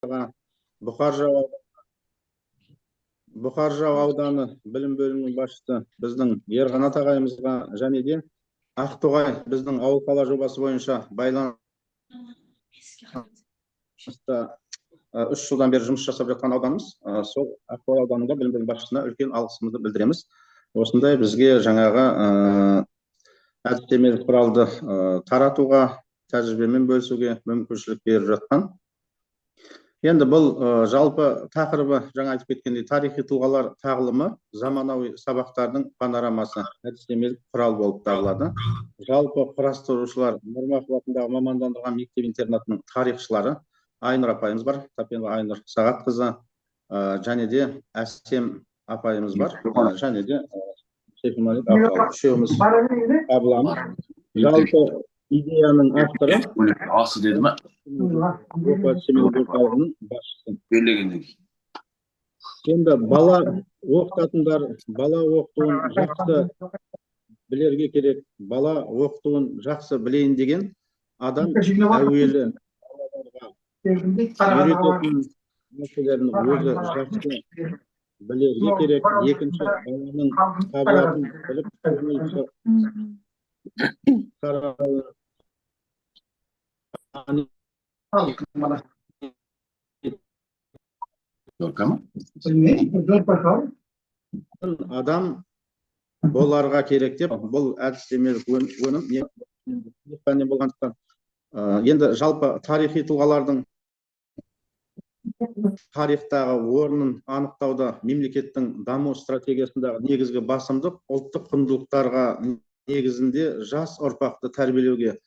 Бұқар Жырау ауданы білім бөлімінің басшысы біздің Ерқанат ағайымызға және де Ақтоғай біздің ауыл қала жобасы бойынша байланыста 3 жылдан бері жұмыс жасап жатқан ауданымыз. Сол Ақтоғай ауданында білім бөлімінің басшысына үлкен алғысымызды білдіреміз. Осындай бізге жаңағы әдістемелік құралды таратуға, тәжірибемен бөлісуге мүмкіншілік беріп жатқан. Енді бұл жалпы тақырыбы жаңа айтып кеткендей тарихи тұлғалар тағылымы заманауи сабақтардың панорамасы әдістемелік құрал болып табылады. Жалпы құрастырушылар Нұрмақов атындағы мамандандырылған мектеп-интернатының тарихшылары Айнұр апайымыз бар, Тапенова Айнұр Сағатқызы, және де Әсем апайымыз бар, және де үшеуміз табыламыз. Жалпы идеяның авторы асы деді ма? Енді бала оқытатындар, бала оқытуын жақсы білерге керек, бала оқытуын жақсы білейін деген адам әуелі үйрететін нәрселерін өзі жақсы білерге керек. Екінші, баланың қабілетін біліп, адам боларға керек деп бұл әдістемелік өнім болғандықтан енді жалпы тарихи тұлғалардың тарихтағы орнын анықтауда мемлекеттің даму стратегиясындағы негізгі басымдық ұлттық құндылықтарға негізінде жас ұрпақты тәрбиелеуге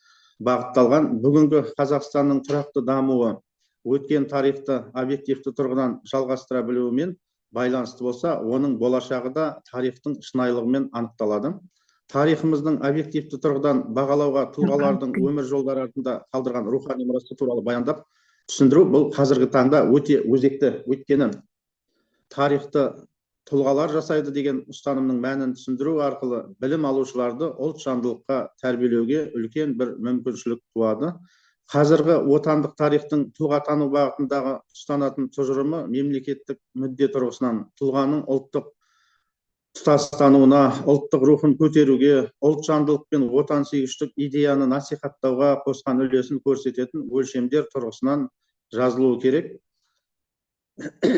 бағытталған. Бүгінгі Қазақстанның тұрақты дамуы өткен тарихты объективті тұрғыдан жалғастыра білуімен байланысты болса, оның болашағы да тарихтың шынайылығымен анықталады. Тарихымыздың объективті тұрғыдан бағалауға тұлғалардың өмір жолдары артында қалдырған рухани мұрасы туралы баяндап түсіндіру бұл қазіргі таңда өте өзекті. Өйткені тарихты тұлғалар жасайды деген ұстанымның мәнін түсіндіру арқылы білім алушыларды ұлт жандылыққа тәрбиелеуге үлкен бір мүмкіншілік туады. Қазіргі отандық тарихтың тұлғатану бағытындағы ұстанатын тұжырымы мемлекеттік мүдде тұрғысынан тұлғаның ұлттық тұтастануына, ұлттық рухын көтеруге, ұлт жандылық пен отансүйгіштік идеяны насихаттауға қосқан үлесін көрсететін өлшемдер тұрғысынан жазылуы керек.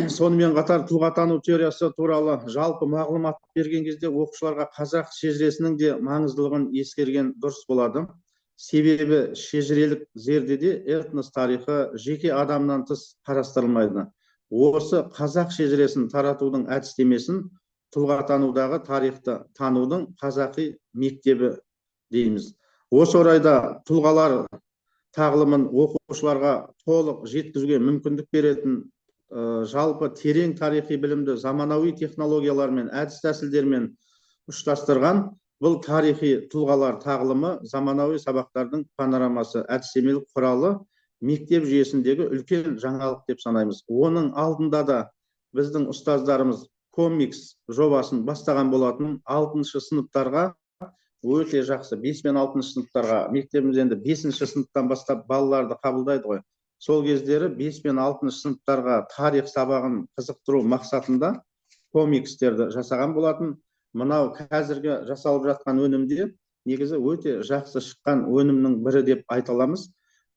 Сонымен қатар тұлғатану теориясы туралы жалпы мағлұмат берген кезде оқушыларға қазақ шежіресінің де маңыздылығын ескерген дұрыс болады. Себебі шежірелік зердеде этнос тарихы жеке адамнан тыс қарастырылмайды. Осы қазақ шежіресін таратудың әдістемесін тұлғатанудағы тарихты танудың қазақи мектебі дейміз. Осы орайда тұлғалар тағылымын оқушыларға толық жеткізуге мүмкіндік беретін жалпы терең тарихи білімді заманауи технологиялармен, әдіс тәсілдермен ұштастырған бұл тарихи тұлғалар тағылымы заманауи сабақтардың панорамасы әдістемелік құралы мектеп жүйесіндегі үлкен жаңалық деп санаймыз. Оның алдында да біздің ұстаздарымыз комикс жобасын бастаған болатын. 6-шы сыныптарға өте жақсы, 5 пен 6-шы сыныптарға, мектебіміз енді 5-ші сыныптан бастап балаларды қабылдайды ғой. Сол кездері 5 пен 6-шы сыныптарға тарих сабағын қызықтыру мақсатында комикстерді жасаған болатын. Мынау қазіргі жасалып жатқан өнімде негізі өте жақсы шыққан өнімнің бірі деп айта аламыз.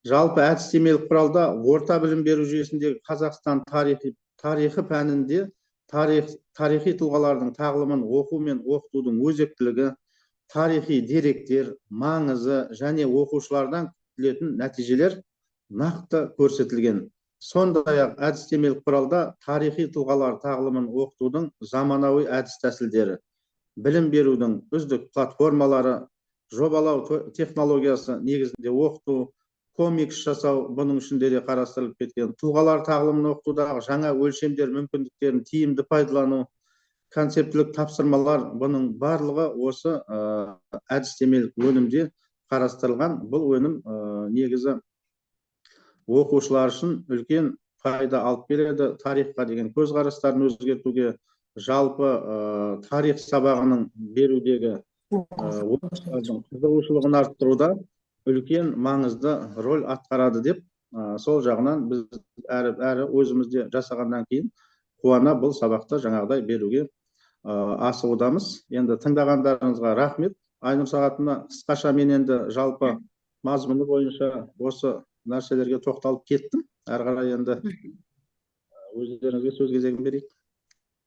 Жалпы әдістемелік құралда орта білім беру жүйесіндегі Қазақстан тарихы пәнінде тарихи тұлғалардың тағылымын оқу мен оқытудың өзектілігі, тарихи деректер, маңызы және оқушылардан күтілетін нәтижелер нақты көрсетілген. Сондай-ақ әдістемелік құралда тарихи тұлғалар тағылымын оқытудың заманауи әдіс тәсілдері, білім берудің үздік платформалары, жобалау технологиясы негізінде оқыту, комикс жасау бұның ішінде де қарастырылып кеткен. Тұлғалар тағылымын оқытудағы жаңа өлшемдер мүмкіндіктерін тиімді пайдалану, концептілік тапсырмалар бұның барлығы осы әдістемелік өнімде қарастырылған. Бұл өнім негізі оқушылар үшін үлкен пайда алып береді. Тарихқа деген көзқарастарын өзгертуге, жалпы тарих сабағының берудегі оқушылардың қызығушылығын арттыруда үлкен маңызды рөл атқарады деп сол жағынан біз әрі өзімізде жасағаннан кейін қуана бұл сабақты жаңағыдай беруге асығудамыз. Енді тыңдағандарыңызға рахмет. Айнұр Сағатовна, қысқаша мен енді жалпы мазмұны бойынша осы нәрселерге тоқталып кеттім. Әрі қарай енді өздеріңізге сөз кезегін берейік.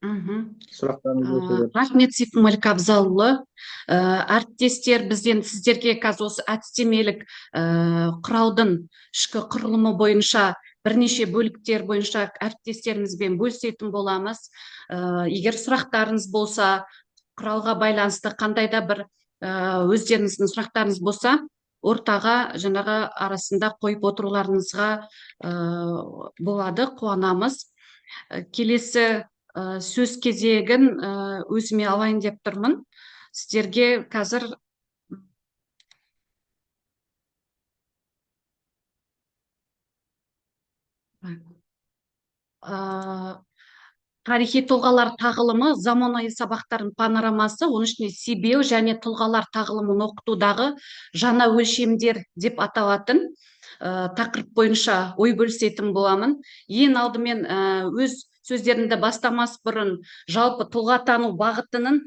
Сұрақтарыңыз болса. Рахмет, Сейфун Малик Абзалұлы. Әріптестер, бізден сіздерге қазір осы әдістемелік құраудың ішкі құрылымы бойынша бірнеше бөліктер бойынша әріптестерімізбен бөлісетін боламыз. Егер сұрақтарыңыз болса, құралға байланысты қандай да бір өздеріңіздің сұрақтарыңыз болса, ортаға жаңағы арасында қойып отыруларыңызға болады, қуанамыз. Келесі сөз кезегін өзіме алайын деп тұрмын. Сіздерге қазір тарихи тұлғалар тағылымы заманауи сабақтардың панорамасы, оның ішінде себеу және тұлғалар тағылымын оқытудағы жаңа өлшемдер деп аталатын тақырып бойынша ой бөлісетін боламын. Ең алдымен өз сөздерімді бастамас бұрын жалпы тұлғатану бағытының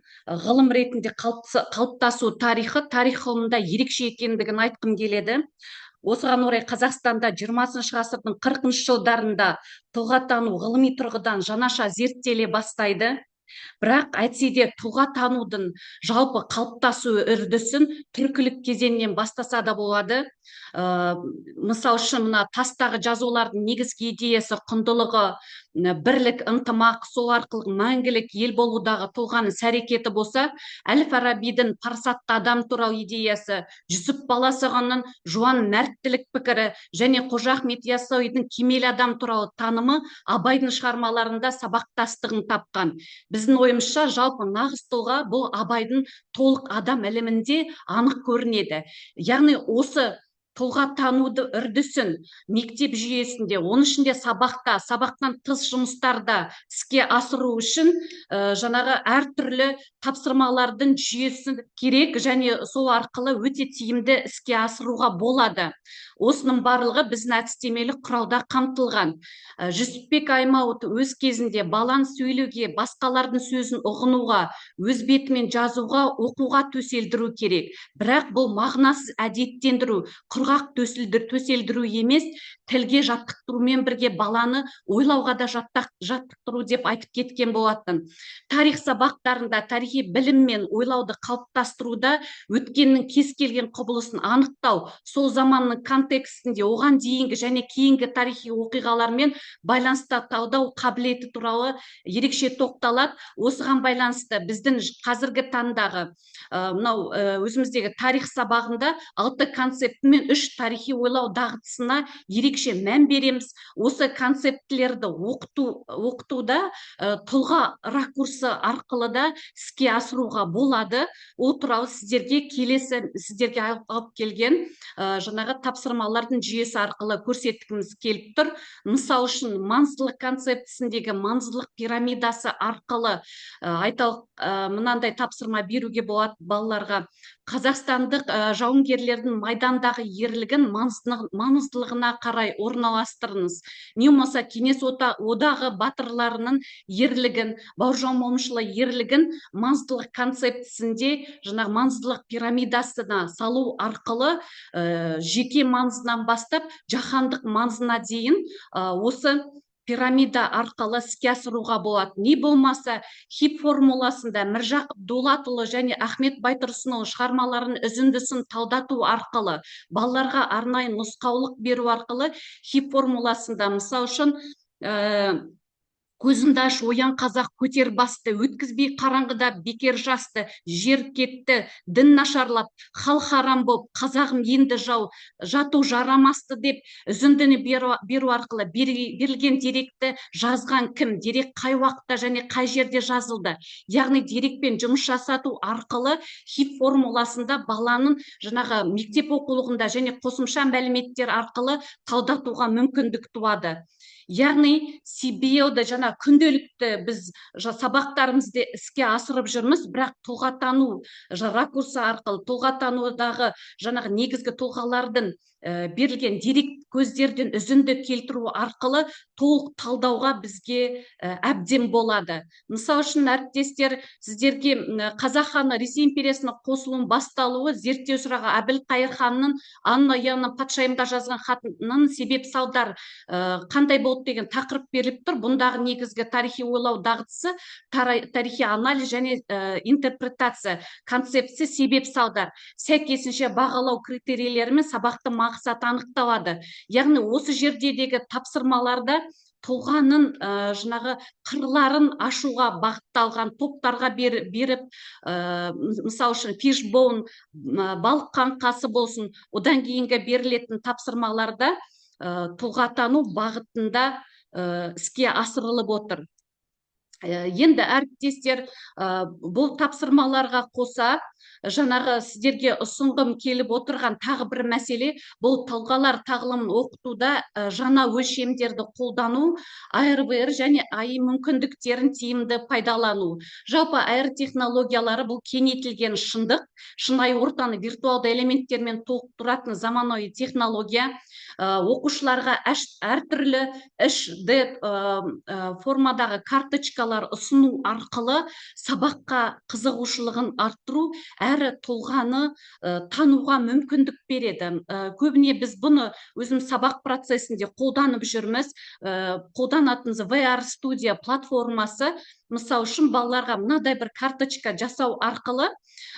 ғылым ретінде қалыптасу тарихы, тарих ғылымында ерекше екендігін айтқым келеді. Осыған орай Қазақстанда 20-шы ғасырдың 40-шы жылдарында тұлғатану ғылыми тұрғыдан жаңаша зерттеле бастайды. Бірақ әйтсе де тұлғатанудың жалпы қалыптасу үрдісін түркілік кезеңнен бастаса да болады. Мысал үшін мына тастағы жазулардың негізгі идеясы құндылығы бірлік, ынтымақ, сол арқылы мәңгілік ел болудағы тұлғаның іс-әрекеті болса, Әл-Фарабидің парасатты адам туралы идеясы, Жүсіп Баласағұнның жуан мәрттілік пікірі және Қожа Ахмет Яссауидің кемел адам туралы танымы Абайдың шығармаларында сабақтастығын тапқан. Біздің ойымызша жалпы нағыз тұлға бұл Абайдың толық адам ілімінде анық көрінеді. Яғни осы тұлға тануды үрдісін мектеп жүйесінде, оның ішінде сабақта, сабақтан тыс жұмыстарда іске асыру үшін жаңағы әртүрлі тапсырмалардың жүйесі керек және сол арқылы өте тиімді іске асыруға болады. Осының барлығы біздің әдістемелік құрауда қамтылған. Жүсіпбек Аймауыт өз кезінде баланы сөйлеуге, басқалардың сөзін ұғынуға, өз бетімен жазуға, оқуға төселдіру керек. Бірақ бұл мағынасыз әдеттендіру, құрғақ төселдіру емес, тілге жаттықтырумен бірге баланы ойлауға да жаттықтыру деп айтып кеткен болатын. Тарих сабақтарында тарихи білім мен ойлауды қалыптастыруда өткеннің кез келген құбылысын анықтау, сол заманның контекстінде оған дейінгі және кейінгі тарихи оқиғалармен байланысты талдау қабілеті туралы ерекше тоқталады. Осыған байланысты біздің қазіргі таңдағы мынау өзіміздегі тарих сабағында 6 концепті мен 3 тарихи ойлау дағдысына ерекше мән береміз. Осы концептілерді оқытуда тұлға ракурсы арқылы да іске асыруға болады. Ол туралы сіздерге алып келген жаңағы тапсырмалардың жүйесі арқылы көрсеткіміз келіп тұр. Мысал үшін маңыздылық концептісіндегі маңыздылық пирамидасы арқылы мынандай тапсырма беруге болады балаларға. Қазақстандық жауынгерлердің майдандағы ерлігін маңыздылығына қарай орналастырыңыз. Не болмаса Кеңес одағы батырларының ерлігін, Бауыржан Момышұлы ерлігін маңыздылық концептісінде жаңағы маңыздылық пирамидасына салу арқылы жеке маңызынан бастап жаһандық маңызына дейін осы пирамида арқылы іске асыруға болады. Не болмаса хип формуласында Міржақып Дулатұлы және Ахмет Байтұрсынұлы шығармаларын үзіндісін талдату арқылы, балаларға арнайы нұсқаулық беру арқылы хип формуласында мысал үшін көзімді аш оян қазақ көтер басты, өткізбей қараңғыда бекер жасты, жер кетті, дін нашарлап, хал харам боп, қазағым енді жау, жату жарамасты деп үзіндіні беру арқылы берілген деректі жазған кім, дерек қай уақытта және қай жерде жазылды. Яғни дерекпен жұмыс жасату арқылы хип формуласында баланың жаңағы мектеп оқулығында және қосымша мәліметтер арқылы талдатуға мүмкіндік туады. Яғни CBO-да жаңа күнделікті біз сабақтарымызды іске асырып жүрміз, бірақ тұлғатану ракурсы арқылы, тұлғатанудағы жаңағы негізгі тұлғалардың берілген дерек көздерден үзінді келтіру арқылы толық талдауға бізге әбден болады. Мысалы үшін, әріптестер, сіздерге қазақ ханы Ресей империясының қосылуының басталуы зерттеу сұрағы Әбілқайыр ханның Анна Иоанна патшайымға жазған хатының себеп салдар қандай болды деген тақырып беріліп тұр. Бұндағы негізгі тарихи ойлау дағдысы, тарихи анализ және интерпретация концепция себеп салдар. Сәйкесінше бағалау критерийлері мен сабақты мақсаты анықталады. Яғни осы жердегі тапсырмаларда тұлғаның жаңағы қырларын ашуға бағытталған топтарға беріп, мысалы үшін фишбоун, балық қаңқасы болсын, одан кейінгі берілетін тапсырмаларда тұлғатану бағытында іске асырылып отыр. Енді әріптестер, бұл тапсырмаларға қоса жаңағы сіздерге ұсынғым келіп отырған тағы бір мәселе, бұл тұлғалар тағылымын оқытуда жаңа өлшемдерді қолдану, AR/VR және AI мүмкіндіктерін тиімді пайдалану. Жалпы AR технологиялары бұл кеңейтілген шындық, шынайы ортаны виртуалды элементтермен толықтыратын заманауи технология, оқушыларға әртүрлі 3D формадағы карточкалар ұсыну арқылы сабаққа қызығушылығын арттыру, әрі тұлғаны тануға мүмкіндік береді. Көбіне біз бұны өзім сабақ процесінде қолданып жүрміз. Қолданатын VR студия платформасы, мысалы үшін, балаларға мынадай бір карточка жасау арқылы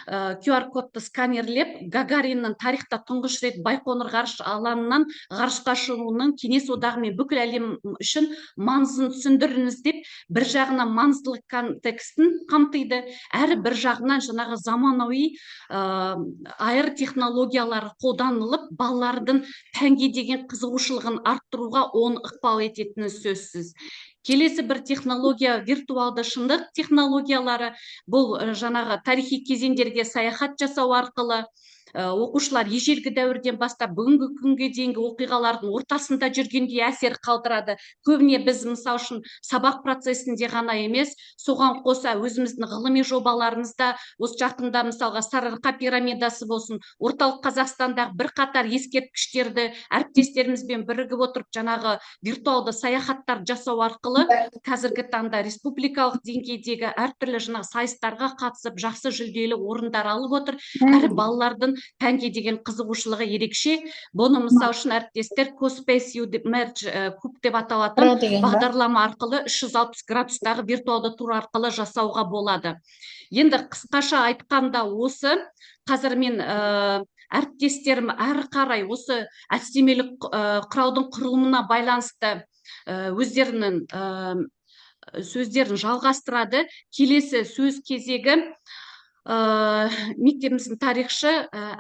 QR-кодты сканерлеп, Гагариннің тарихта тұңғыш рет Байқоңыр ғарыш алаңынан ғарышқа шығуының Кеңес одағы мен бүкіл әлем үшін маңызын түсіндіріңіз деп, бір жағынан маңыздылық контекстін қамтиды, әрі бір жағынан жаңағы заманауи AR технологиялары қолданылып, балалардың пәнге деген қызығушылығын арттыруға оң ықпал ететіні сөзсіз. Келесі бір технология виртуалды шындық технологиялары. Бұл жаңағы тарихи кезеңдерге саяхат жасау арқылы оқушылар ежелгі дәуірден бастап бүгінгі күнге дейінгі оқиғалардың ортасында жүргендей әсер қалдырады. Көбіне біз мысалы үшін сабақ процесінде ғана емес, соған қоса өзіміздің ғылыми жобаларымызда, осы жақында мысалға Сарыарқа пирамидасы болсын, орталық Қазақстандағы бірқатар ескерткіштерді әріптестерімізбен бірігіп отырып жаңағы виртуалды саяхаттар жасау арқылы қазіргі таңда республикалық деңгейдегі әртүрлі жаңағы сайыстарға қатысып, жақсы жүлделі орындар алып отыр. Әрі балалардың пәнге деген қызығушылығы ерекше. Бұны мысалы үшін әріптестер Co-Space Merge Куб деп аталатын бағдарлама арқылы 360 градустағы виртуалды тур арқылы жасауға болады. Енді қысқаша айтқанда осы, қазір мен әріптестерім әрі қарай осы әдістемелік құраудың құрылымына байланысты өздерінің сөздерін жалғастырады. Келесі сөз кезегі мектебіміздің тарихшы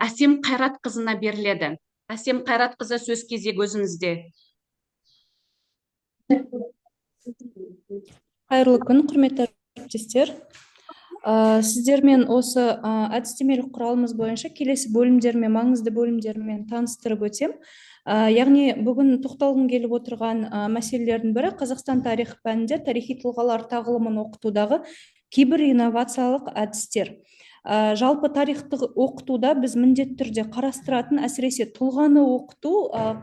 Әсем Қайратқызына беріледі. Әсем Қайратқызы, сөз кезегі өзіңізде. Қайырлы күн, құрметті әріптестер. Сіздермен осы әдістемелік құралымыз бойынша келесі бөлімдермен, маңызды бөлімдермен таныстырып өтем. Яғни бүгін тоқталғым келіп отырған мәселелердің бірі Қазақстан тарихы пәнінде тарихи тұлғалар тағылымын оқытудағы кейбір инновациялық әдістер. Жалпы тарихты оқытуда біз міндетті түрде қарастыратын, әсіресе тұлғаны оқыту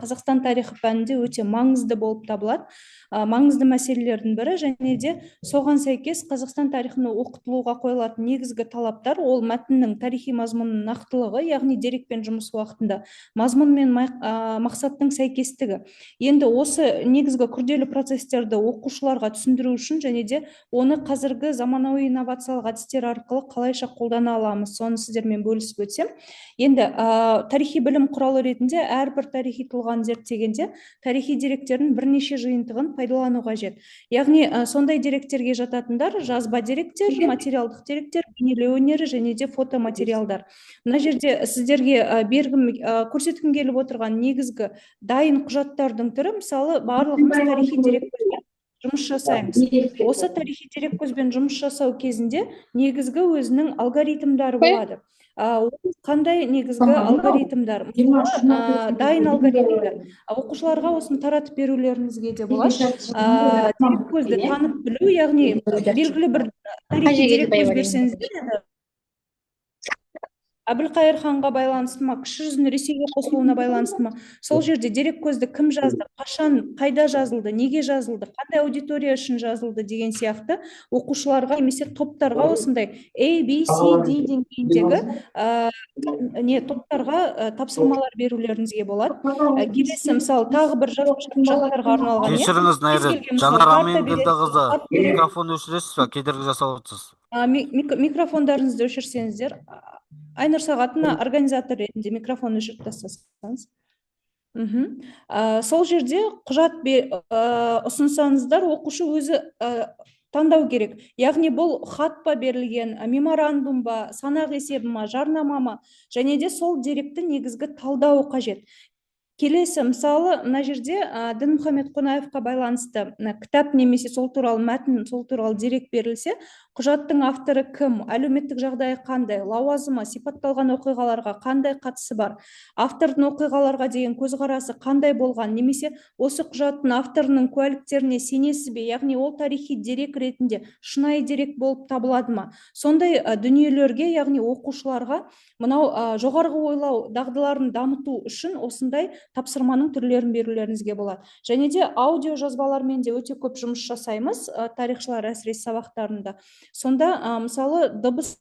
Қазақстан тарихы пәнінде өте маңызды болып табылады. Маңызды мәселелердің бірі, және де соған сәйкес Қазақстан тарихын оқытылуға қойылатын негізгі талаптар, ол мәтіннің тарихи мазмұнының нақтылығы, яғни дерекпен жұмыс уақытында мазмұн мен мақсаттың сәйкестігі. Енді осы негізгі күрделі процестерді оқушыларға түсіндіру үшін, және де оны қазіргі заманауи инновациялық әдістер арқылы қалайша қолдана аламыз, соны сіздермен бөлісіп өтсем. Енді тарихи білім құралы ретінде әрбір тарихи тұлғаны зерттегенде тарихи деректердің бірнеше жиынтығын пайдалану қажет. Яғни сондай деректерге жататындар жазба деректер, материалдық деректер, бейнелеу өнері және де фотоматериалдар. Мына жерде сіздерге көрсеткім келіп отырған негізгі дайын құжаттардың түрі, мысалы барлығымыз тарихи деректермен жұмыс жасаймыз. Осы тарихи дереккөзбен жұмыс жасау кезінде негізгі өзінің алгоритмдары болады. ол қандай негізгі алгоритмдар, дайын алгоритмдар. Оқушыларға осыны таратып берулеріңізге де болады. Дереккөзді танып білу, яғни белгілі бір тарихи дереккөз берсеңіздер, енді Әбілқайыр ханға байланысты ма, кіші жүздің Ресейге қосылуына байланысты ма, сол жерде дереккөзді кім жазды, қашан, қайда жазылды, неге жазылды, қандай аудитория үшін жазылды деген сияқты оқушыларға немесе топтарға осындай A, B, C, D деңгейіндегі топтарға тапсырмалар берулеріңізге болады. Келесі мысалы тағы бір жастарға арналған. Кешіріңіз, Найрат, Жанар Амангелдіқызы, микрофон өшіресіз бе? Кедергі жасап отырсыз. Микрофондарыңызды өшірсеңіздер, Айнұр Сағатына организатор ретінде микрофон өшіріп тастасаңыз. Сол жерде құжат ұсынсаңыздар, оқушы өзі таңдау керек. Яғни бұл хат па берілген, меморандум ба, санақ есебі ма, жарнама ма, және де сол деректі негізгі талдауы қажет. Келесі, мысалы, мына жерде Дінмұхамед Қонаевқа байланысты кітап немесе сол туралы мәтін, сол туралы дерек берілсе, құжаттың авторы кім, әлеуметтік жағдайы қандай, лауазымы, сипатталған оқиғаларға қандай қатысы бар, автордың оқиғаларға деген көзқарасы қандай болған, немесе осы құжаттың авторының куәліктеріне сенесіз бе, яғни ол тарихи дерек ретінде шынайы дерек болып табылады ма? Сондай дүниелерге, яғни оқушыларға мынау жоғарғы ойлау дағдыларын дамыту үшін осындай тапсырманың түрлерін берулеріңізге болады. Және де аудио жазбалармен де өте көп жұмыс жасаймыз, тарихшылар әсіресе сабақтарында. Сонда мысалы дыбыс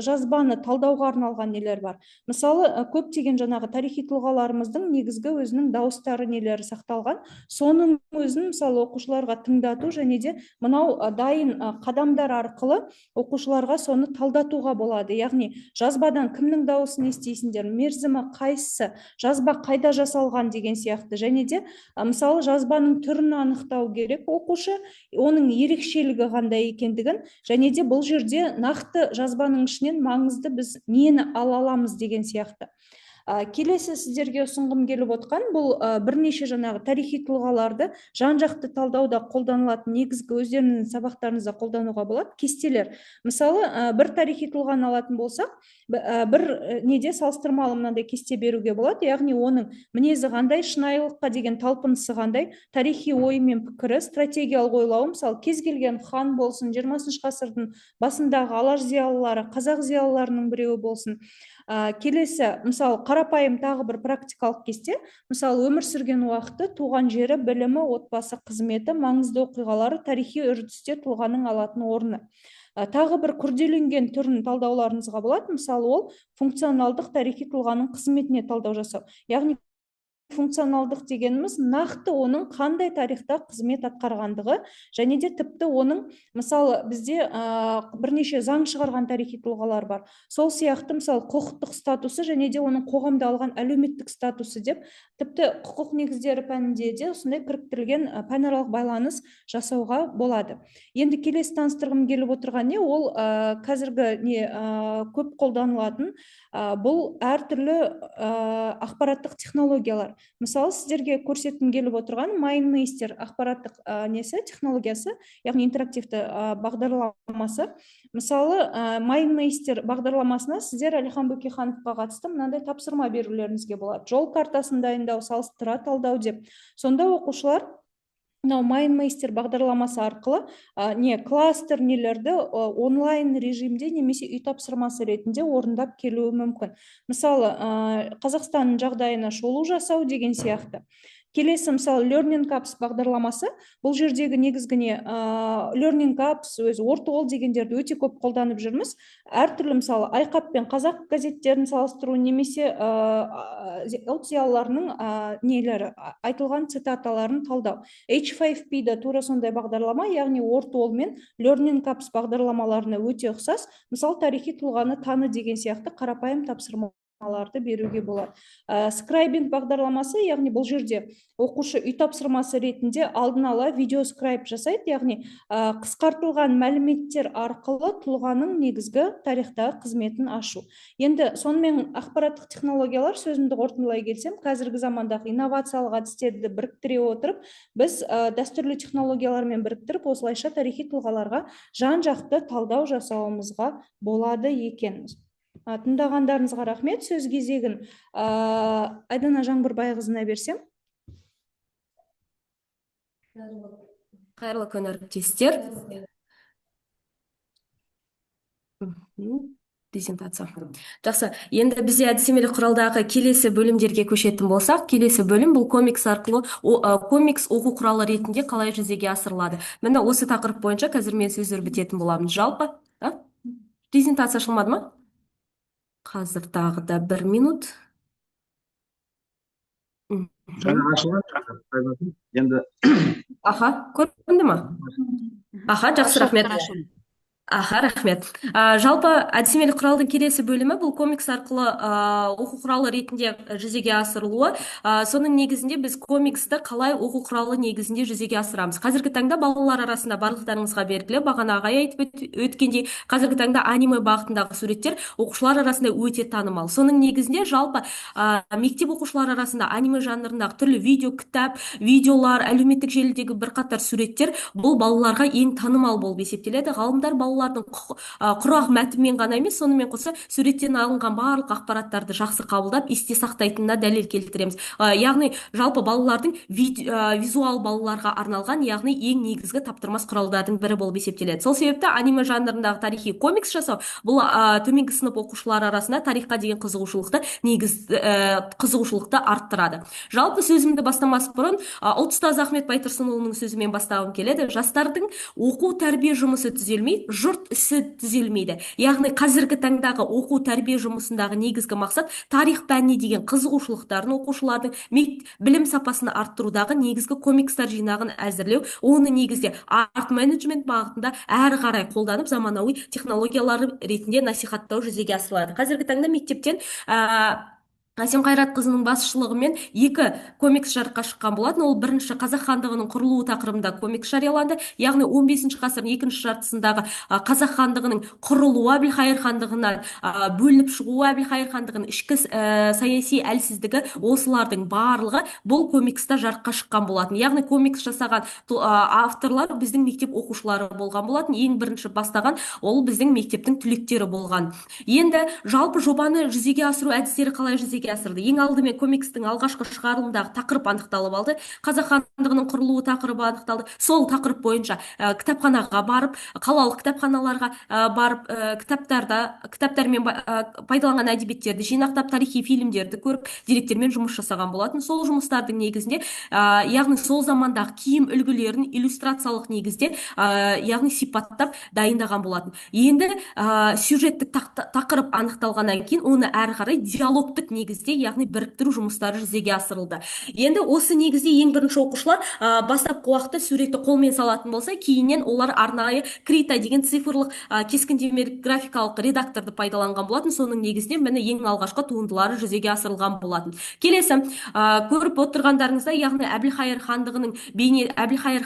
жазбаны талдауға арналған нелер бар. Мысалы көптеген жаңағы тарихи тұлғаларымыздың негізгі өзінің дауыстары нелері сақталған. Соның өзін мысалы оқушыларға тыңдату және де мынау дайын қадамдар арқылы оқушыларға соны талдатуға болады. Яғни жазбадан кімнің дауысын естисіңдер, мерзімі қайсысы, жазба қайда жасалған деген сияқты. Және де мысалы жазбаның түрін анықтау керек оқушы, оның ерекшелігі қандай екендігін, және де бұл жерде нақты жазбаның ішінен маңызды біз нені ала аламыз деген сияқты. Келесі сіздерге ұсынғым келіп отқан, бұл бірнеше жаңағы тарихи тұлғаларды жан-жақты талдауда қолданылатын негізгі өздерінің сабақтарыңызда қолдануға болады кестелер. Мысалы, бір тарихи тұлғаны алатын болсақ, бір неде салыстырмалы мынандай кесте беруге болады, яғни оның мінезі қандай, шынайылыққа деген талпынысы қандай, тарихи ойы мен пікірі, стратегиялық ойлауы, мысалы кез келген хан болсын, 20 ғасырдың басындағы алаш зиялылары, қазақ зиялыларының біреуі болсын. Келесі, мысалы қарапайым тағы бір практикалық кесте, мысалы өмір сүрген уақыты, туған жері, білімі, отбасы, қызметі, маңызды оқиғалары, тарихи үрдісте тұлғаның алатын орны. Тағы бір күрделенген түрін талдауларыңызға болады. Мысалы ол функционалдық тарихи тұлғаның қызметіне талдау жасау. Яғни функционалдық дегеніміз нақты оның қандай тарихта қызмет атқарғандығы, және де тіпті оның, мысалы бізде бірнеше заң шығарған тарихи тұлғалар бар. Сол сияқты мысалы құқықтық статусы және де оның қоғамда алған әлеуметтік статусы деп, тіпті құқық негіздері пәнінде де осындай кіріктірілген пәнаралық байланыс жасауға болады. Енді келесі таныстырғым келіп отырған не, ол қазіргі көп қолданылатын бұл әртүрлі ақпараттық технологиялар. Мысалы, сіздерге көрсеткім келіп отырған MindMeister ақпараттық технологиясы, яғни интерактивті бағдарламасы. Мысалы, MindMeister бағдарламасына сіздер Әлихан Бөкейхановқа қатысты мынандай тапсырма берулеріңізге болады. Жол картасын дайындау, салыстыра талдау деп. Сонда оқушылар MindMeister бағдарламасы арқылы кластер нелерді онлайн режимде немесе үй тапсырмасы ретінде орындап келуі мүмкін. Мысалы, Қазақстанның жағдайына шолу жасау деген сияқты. Келесі, мысалы, Learning Apps бағдарламасы, бұл жердегі негізгіне Learning Apps, ортол дегендерді өте көп қолданып жүрміз. Әртүрлі, мысалы, Айқап пен Қазақ газеттерін салыстыру, немесе ұлт зиялыларының нелері, айтылған цитаталарын талдау. H5P да тура сондай бағдарлама, яғни ортол мен Learning Apps бағдарламаларына өте ұқсас. Мысалы, тарихи тұлғаны таны деген сияқты қарапайым тапсырма беруге болады. Скрайбинг бағдарламасы, яғни бұл жерде оқушы үй тапсырмасы ретінде алдын ала видеоскрайб жасайды, яғни қысқартылған мәліметтер арқылы тұлғаның негізгі тарихтағы қызметін ашу. Енді сонымен ақпараттық технологиялар, сөзімді қорытындылай келсем, қазіргі замандағы инновациялық әдістерді біріктіре отырып, біз дәстүрлі технологиялармен біріктіріп, осылайша тарихи тұлғаларға жан-жақты талдау жасауымызға болады екен. Тыңдағандарыңызға рахмет. Сөз кезегін Айдана Жаңбырбайқызына берсем. Қайырлы күн, әріптестер. Презентация. Жақсы. Енді бізде әдістемелік құралдағы келесі бөлімдерге көшетін болсақ, келесі бөлім бұл комикс арқылы комикс оқу құралы ретінде қалай жүзеге асырылады. Міне осы тақырып бойынша қазір мен сөздер бітетін боламын. Жалпы, презентация ашылмады ма? Қазір тағы да 1 минут. Жаңа ашылған енді Аха, көрінді ма? Аха, жақсы, рахмет. Аха, рахмет. Жалпы әдістемелік құралдың келесі бөлімі бұл комикс арқылы оқу құралы ретінде жүзеге асырылуы. Соның негізінде біз комиксті қалай оқу құралы негізінде жүзеге асырамыз. Қазіргі таңда балалар арасында барлықтарыңызға белгілі, бағана ағай айтып өткендей, қазіргі таңда аниме бағытындағы суреттер оқушылар арасында өте танымал. Соның негізінде жалпы мектеп оқушылар арасында аниме жанрындағы түрлі видео, кітап, видеолар, әлеуметтік желідегі бірқатар суреттер бұл балаларға ең танымал болып есептеледі. Ғалымдар балалардың құрақ мәтінмен ғана емес, сонымен қоса суреттен алынған барлық ақпараттарды жақсы қабылдап, есте сақтайтынына дәлел келтіреміз. Яғни жалпы балалардың визуал балаларға арналған, яғни ең негізгі таптырмас құралдардың бірі болып есептеледі. Сол себепті аниме жанрындағы тарихи комикс жасау бұл төменгі сынып оқушылар арасында тарихқа деген қызығушылықты арттырады. Жалпы сөзімді бастамас бұрын ұлт ұстазы Ахмет Байтұрсынұлының сөзімен бастағым келеді. Жастардың оқу тәрбие жұмысы түзелмей, жұрт ісі түзелмейді. Яғни қазіргі таңдағы оқу тәрбие жұмысындағы негізгі мақсат тарих пәніне деген қызығушылықтарын оқушылардың білім сапасын арттырудағы негізгі комикстар жинағын әзірлеу, оны негізде арт менеджмент бағытында әрі қарай қолданып заманауи технологиялары ретінде насихаттау жүзеге асырылады. Қазіргі таңда мектептен Әсем Қайратқызының басшылығымен 2 комикс жарыққа шыққан болатын. Ол бірінші қазақ хандығының құрылуы тақырыбында комикс жарияланды. Яғни 15 ғасырдың екінші жартысындағы қазақ хандығының құрылуы, Әбілқайыр хандығынан бөлініп шығуы, Әбілқайыр хандығының ішкі саяси әлсіздігі, осылардың барлығы бұл комикста жарыққа шыққан болатын. Яғни комикс жасаған авторлар біздің мектеп оқушылары болған болатын. Ең бірінші бастаған ол біздің мектептің түлектері болған. Енді жалпы жобаны жүзеге асыру әдістері қалай жүзеге асырды? Ең алдымен комикстің алғашқы шығарылымдағы тақырып анықталып алды. Қазақ хандығының құрылуы тақырыбы анықталды. Сол тақырып бойынша кітапханаға барып, қалалық кітапханаларға барып, кітаптармен пайдаланған әдебиеттерді жинақтап, тарихи фильмдерді көріп, деректермен жұмыс жасаған болатын. Сол жұмыстардың негізінде, яғни сол замандағы киім үлгілерін иллюстрациялық негізде, яғни сипаттап дайындаған болатын. Енді сюжеттік тақырып анықталғаннан кейін, оны әрі қарай диалогтық негізде, яғни біріктіру жұмыстары жүзеге асырылды. Енді осы негізде ең бірінші оқушылар бастапқы уақытта суретті қолмен салатын болса, кейіннен олар арнайы Крита деген цифрлық кескіндемелік графикалық редакторды пайдаланған болатын. Соның негізінде міне ең алғашқы туындылары жүзеге асырылған болатын. Келесі көріп отырғандарыңызда, яғни Әбілқайыр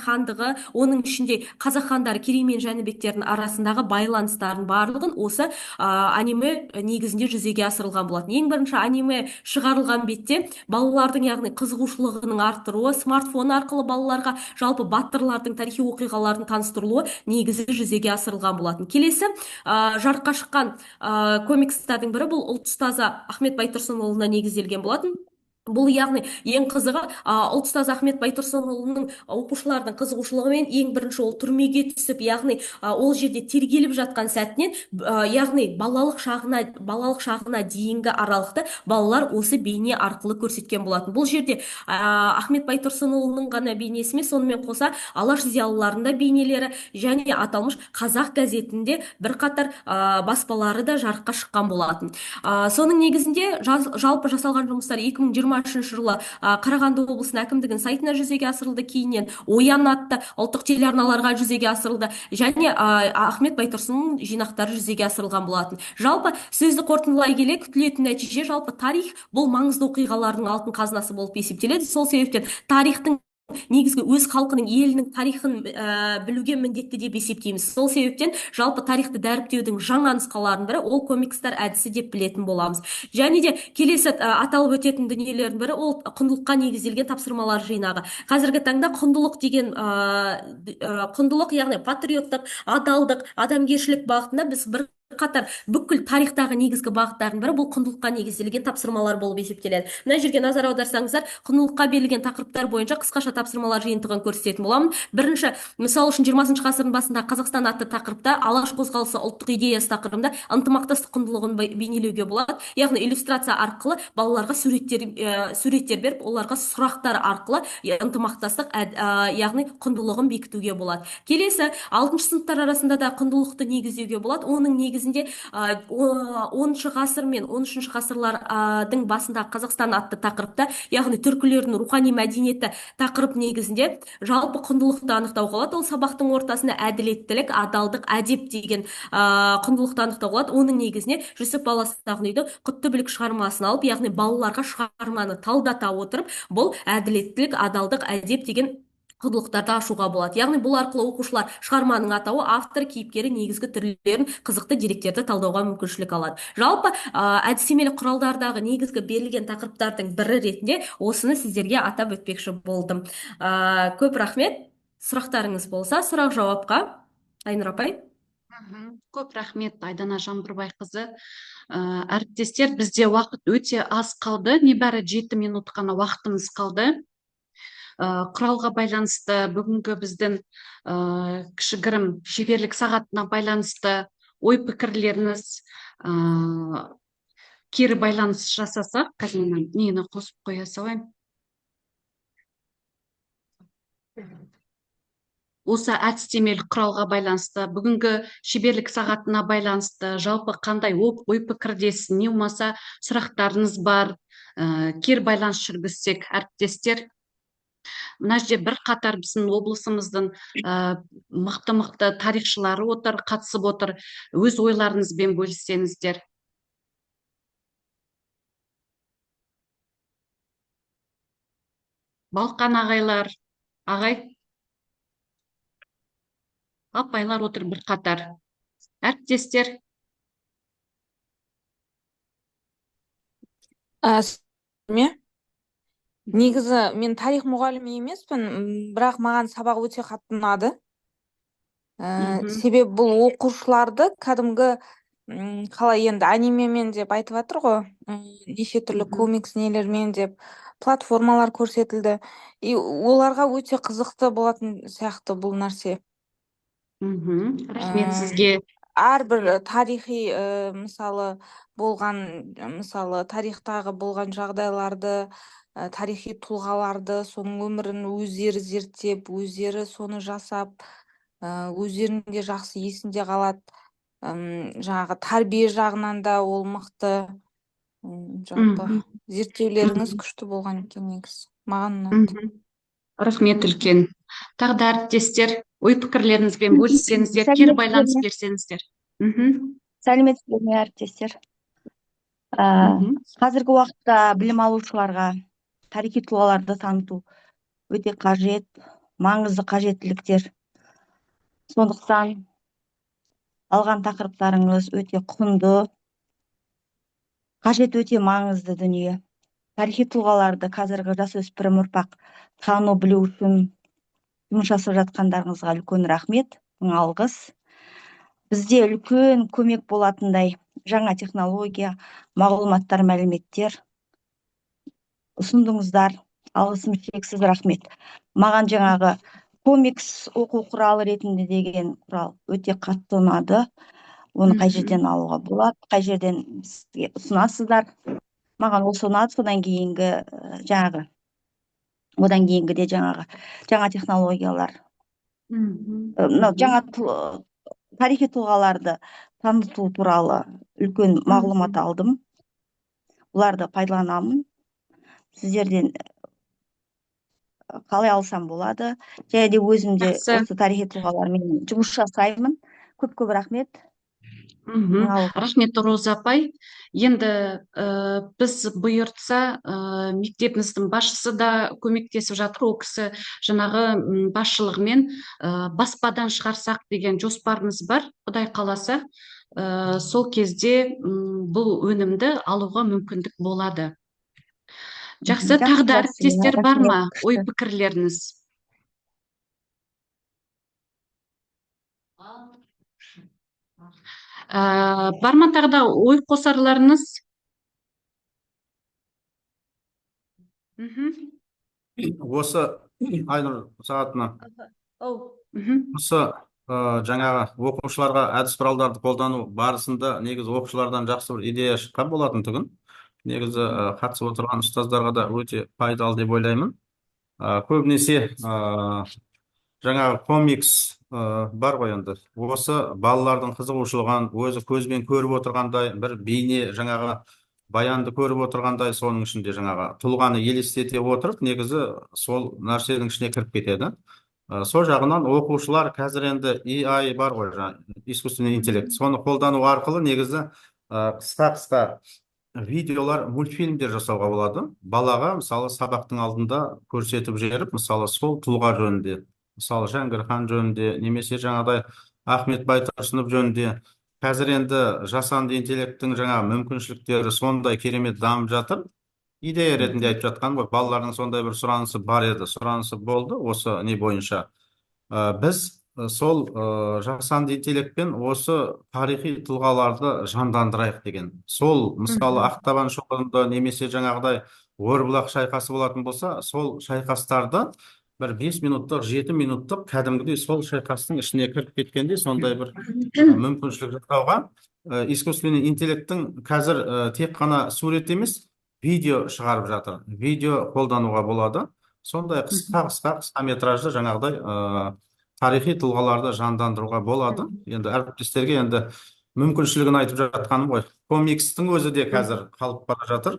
хандығы, оның ішінде қазақ хандары Керей мен Жәнібектердің арасындағы байланыстарын барлығын осы аниме негізінде жүзеге асырылған болатын. Ең бірінші аниме шығарылған бетте балалардың, яғни қызығушылығының арттыруы, смартфон арқылы балаларға жалпы батырлардың тарихи оқиғаларын таныстырылуы негізі жүзеге асырылған болатын. Келесі жарыққа шыққан комикстардың бірі бұл ұлт ұстазы Ахмет Байтұрсынұлына негізделген болатын. Бұл яғни ең қызығы ұлт ұстазы Ахмет Байтұрсынұлының оқушылардың қызығушылығымен ең бірінші ол түрмеге түсіп, яғни ол жерде тергеліп жатқан сәтінен, яғни балалық шағына дейінгі аралықты балалар осы бейне арқылы көрсеткен болатын. Бұл жерде Ахмет Байтұрсынұлының ғана бейнесімен, сонымен қоса алаш зиялыларында бейнелері және аталмыш қазақ газетінде бірқатар баспалары да жарыққа шыққан болатын. Соның негізінде жалпы жасалған жұмыстар 2023 жылы Қарағанды облысының әкімдігінің сайтына жүзеге асырылды, кейіннен Оян атты ұлттық телеарналарға жүзеге асырылды және Ахмет Байтұрсынның жинақтары жүзеге асырылған болатын. Жалпы сөзді қорытындылай келе, күтілетін нәтиже жалпы тарих бұл маңызды оқиғалардың алтын қазынасы болып есептеледі. Сол себептен тарихтың негізгі өз халқының, елінің тарихын білуге міндетті деп есептейміз. Сол себептен жалпы тарихты дәріптеудің жаңа нұсқаларының бірі ол комикстар әдісі деп білетін боламыз. Және де келесі аталып өтетін дүниелердің бірі ол құндылыққа негізделген тапсырмалар жинағы. Қазіргі таңда құндылық деген құндылық, яғни патриоттық, адалдық, адамгершілік бағытында біз қатар бүкіл тарихтағы негізгі бағыттардың бірі бұл құндылыққа негізделген тапсырмалар болып есептеледі. Мына жерге назар аударсаңыздар, құндылыққа берілген тақырыптар бойынша қысқаша тапсырмалар жиынтығын көрсететін боламын. Бірінші, мысал үшін 20 ғасырдың басында Қазақстан атты тақырыпта алаш қозғалысы ұлттық идеясы тақырыбында ынтымақтастық құндылығын бейнелеуге болады. Яғни иллюстрация арқылы балаларға суреттер беріп, оларға сұрақтар арқылы ынтымақтастық яғни құндылығын бекітуге болады. Келесі, 6 сыныптар арасында да құндылықты негіздеуге болады. Оның негізінде 10 ғасыр мен 13 ғасырлардың басында Қазақстан атты тақырыпта, яғни түркілердің рухани мәдениеті тақырып негізінде жалпы құндылықты анықтауға болады. Ол сабақтың ортасында әділеттілік, адалдық, әдеп деген құндылықты анықтауға болады. Оның негізіне Жүсіп Баласағұнұйдың Құтты білік шығармасын алып, яғни балаларға шығарманы талдата отырып, бұл әділеттілік, адалдық, әдеп деген құндылықтарды ашуға болады. Яғни бұл арқылы оқушылар шығарманың атауы, автор, кейіпкері, негізгі түрлерін, қызықты деректерді талдауға мүмкіншілік алады. Жалпы әдістемелік құралдардағы негізгі берілген тақырыптардың бірі ретінде осыны сіздерге атап өтпекші болдым. Көп рахмет. Сұрақтарыңыз болса, сұрақ жауапқа. Айнұр апай. Көп рахмет, Айдана Жаңбырбайқызы. Әріптестер, бізде уақыт өте аз қалды, небәрі 7 минут қана уақытымыз қалды. Құралға байланысты бүгінгі біздің кішігірім шеберлік сағатына байланысты ой пікірлеріңіз кері байланыс жасасақ, қазір нені қосып қоя салайын. Осы әдістемелік құралға байланысты, бүгінгі шеберлік сағатына байланысты жалпы қандай ой пікірдесіз, не болмаса сұрақтарыңыз бар, кері байланыс жүргізсек, әріптестер. Мына жерде бір қатар біздің облысымыздың мықты тарихшылары отыр, қатысып отыр. Өз ойларыңызбен бөліссеңіздер. Балқан ағайлар, ағай. Апайлар отыр бір қатар. Әріптестер. Негізі мен тарих мұғалімі емеспін, бірақ маған сабақ өте қатты ұнады. Себебі бұл оқушыларды кәдімгі қалай енді анимемен деп айтып жатыр ғой, неше түрлі комикс нелермен деп платформалар көрсетілді. И оларға өте қызықты болатын сияқты бұл нәрсе. Рахмет сізге. Әрбір тарихи мысалы тарихтағы болған жағдайларды, тарихи тұлғаларды, соның өмірін өздері зерттеп, өздері соны жасап, өздерінде жақсы есінде қалады. Жаңағы тәрбие жағынан да ол мықты. Жалпы зерттеулеріңіз күшті болған екен негізі. Маған ұнады. Рахмет үлкен. Тағы да әріптестер, ой пікірлеріңізбен бөліссеңіздер, кері байланыс берсеңіздер. Сәлеметсіздер ме, әріптестер? Қазіргі уақытта білім алушыларға тарихи тұлғаларды таныту өте қажет, маңызды қажеттіліктер. Сондықтан алған тақырыптарыңыз өте құнды, қажет, өте маңызды дүние. Тарихи тұлғаларды қазіргі жасөспірім ұрпақ тану білу үшін жұмыс жасап жатқандарыңызға үлкен рахмет, алғыс. Бізде үлкен көмек болатындай жаңа технология, мағлұматтар, мәліметтер ұсындыңыздар. Алғысым шексіз, рахмет. Маған жаңағы комикс оқу құралы ретінде деген құрал өте қатты ұнады. Оны қай жерден алуға болады, қай жерден сізге ұсынасыздар. Маған осы ұнады. Содан кейінгі де жаңа технологиялар. Жаңа тарихи тұлғаларды таныту туралы үлкен мағлұмат алдым. Бұларды пайдаланамын. Сіздерден қалай алсам болады. Және де өзімде осы тарихи тұлғалармен жұмыс жасаймын. Көп рахмет. Рахмет, Роза апай. Енді біз бұйыртса, мектебіміздің басшысы да көмектесіп жатыр. Ол кісі жаңағы басшылығымен баспадан шығарсақ деген жоспарымыз бар. Құдай қаласа, сол кезде бұл өнімді алуға мүмкіндік болады. Жақсы, тағы да әріптестер бар ма? Ой пікірлеріңіз? Бар ма тағы да ой қосарларыңыз? Мхм. Осы Айнұр сағатына Мхм. осы жаңағы оқушыларға әдіс құралдарды қолдану барысында негізі оқушылардан жақсы бір идея шыққан болатын түгін. Негізі қатысып отырған ұстаздарға да өте пайдалы деп ойлаймын. Көбінесе жаңағы комикс бар ғой енді. Осы балалардың қызығушылығын өзі көзбен көріп отырғандай бір бейне жаңағы баянды көріп отырғандай, соның ішінде жаңағы тұлғаны елестете отырып, негізі сол нәрсенің ішіне кіріп кетеді. Сол жағынан оқушылар қазір енді AI бар ғой, искусственный интеллект. Соны қолдану арқылы негізі қысқа видеолар, мультфильмдер жасауға болады. Балаға мысалы сабақтың алдында көрсетіп жіберіп, мысалы сол тұлға жөнінде, мысалы Жәңгір хан жөнінде, немесе жаңағыдай Ахмет Байтұрсынов жөнінде. Қазір енді жасанды интеллекттің жаңа мүмкіншіліктері сондай керемет дамып жатыр. Идея ретінде айтып жатқан ғой, балалардың сондай бір сұранысы бар еді, сұранысы болды осы не бойынша. Біз сол жасанды интеллектпен осы тарихи тұлғаларды жандандырайық деген. Сол мысалы Ақтабан шоқырында немесе жаңағыдай Орбұлақ шайқасы болатын болса, сол шайқастарды бір 5 минуттық, 7 минуттық кәдімгідей сол шайқастың ішіне кіріп кеткенде сондай бір мүмкіншілік жасауға искусственный интеллекттің қазір тек қана сурет емес, видео шығарып жатыр. Видео қолдануға болады. Сондай қысқа метражды жаңағыдай тарихи тұлғаларды жандандыруға болады. Енді әріптестерге енді мүмкіншілігін айтып жатқаным ғой. Комикстің өзі де қазір қалып бара жатыр.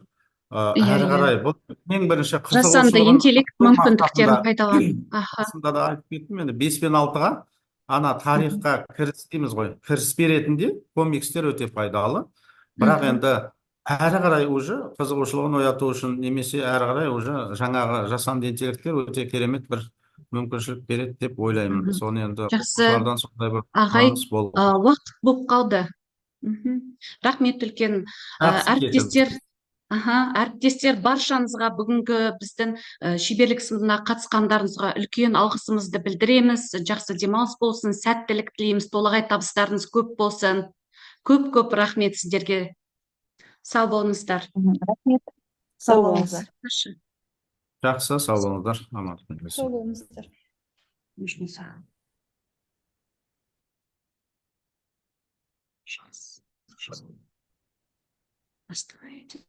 Әрі қарай бұл ең бірінші Жасанды қызығушылығын интеллект арттыру мүмкіндіктерін мақсатында, пайдалану. расында да айтып кеттім, енді 5 пен 6-ға ана тарихқа кіріс дейміз ғой, кіріспе ретінде комикстер өте пайдалы. Бірақ енді әрі қарай уже қызығушылығын ояту үшін, немесе әрі қарай уже жаңағы жасанды интеллекттер өте керемет бір мүмкіншілік береді деп ойлаймын. Соны енді Жақсы. оқушылардан сондай бір Ағай, сұраныс болды. уақыт болып қалды. Рахмет үлкен. Жақсы, Әріптестер, әріптестер, баршаңызға бүгінгі біздің шеберлік сыныбына қатысқандарыңызға үлкен алғысымызды білдіреміз. Жақсы демалыс болсын, сәттілік тілейміз, толағай табыстарыңыз көп болсын. Көп рахмет сіздерге. Сау болыңыздар. Рахмет. Сау болыңыздар. Жақсы, сау болыңыздар. Аман болыңыздар. Сау болыңыздар. Оставить.